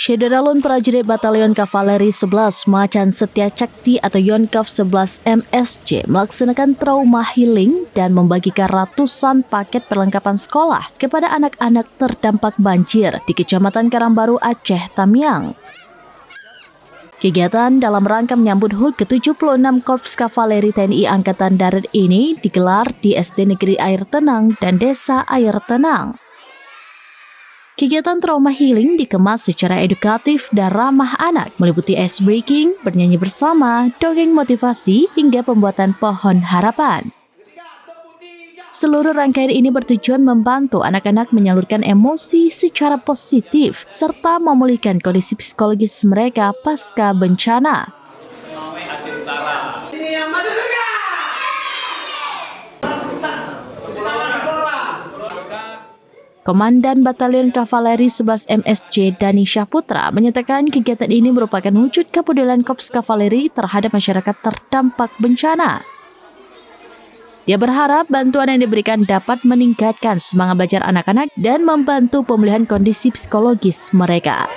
Syederalun prajurit Batalion Kavaleri 11 Macan Setia Cakti atau Yonkav 11 MSC melaksanakan trauma healing dan membagikan ratusan paket perlengkapan sekolah kepada anak-anak terdampak banjir di Kecamatan Karangbaru, Aceh, Tamiang. Kegiatan dalam rangka menyambut HUT ke-76 Korps Kavaleri TNI Angkatan Darat ini digelar di SD Negeri Air Tenang dan Desa Air Tenang. Kegiatan trauma healing dikemas secara edukatif dan ramah anak, meliputi ice breaking, bernyanyi bersama, dongeng motivasi, hingga pembuatan pohon harapan. Seluruh rangkaian ini bertujuan membantu anak-anak menyalurkan emosi secara positif, serta memulihkan kondisi psikologis mereka pasca bencana. Komandan Batalion Kavaleri 11 MSC Dani Syahputra menyatakan kegiatan ini merupakan wujud kepedulian Korps Kavaleri terhadap masyarakat terdampak bencana. Dia berharap bantuan yang diberikan dapat meningkatkan semangat belajar anak-anak dan membantu pemulihan kondisi psikologis mereka.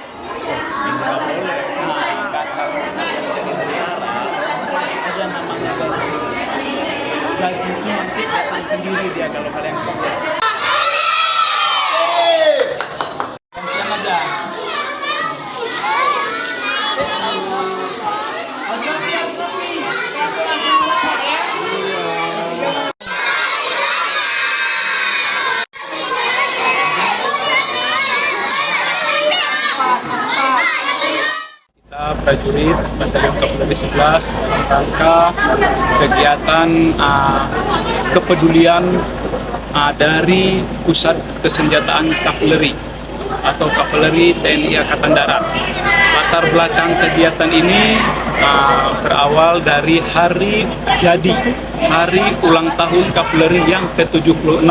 Prajurit Batalion Kavaleri 11 dalam rangka kegiatan kepedulian dari Pusat Kesenjataan Kavaleri atau Kavaleri TNI Angkatan Darat. Latar belakang kegiatan ini berawal dari hari jadi, hari ulang tahun Kavaleri yang ke-76.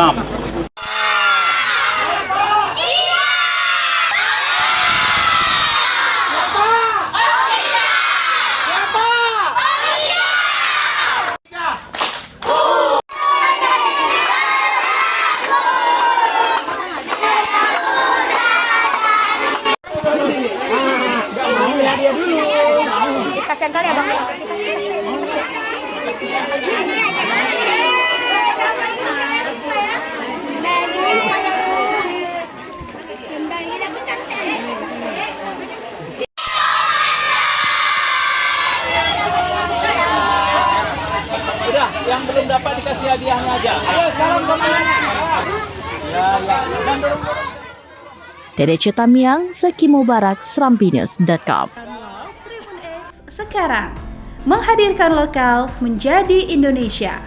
Kasihan kali ya Bang. Udah, yang belum dapat dikasih hadiahnya aja. Ayo sekarang komandannya. Dari Tamiang, Zaki Mubarak, SerambiNews.com. Tribun X sekarang menghadirkan lokal menjadi Indonesia.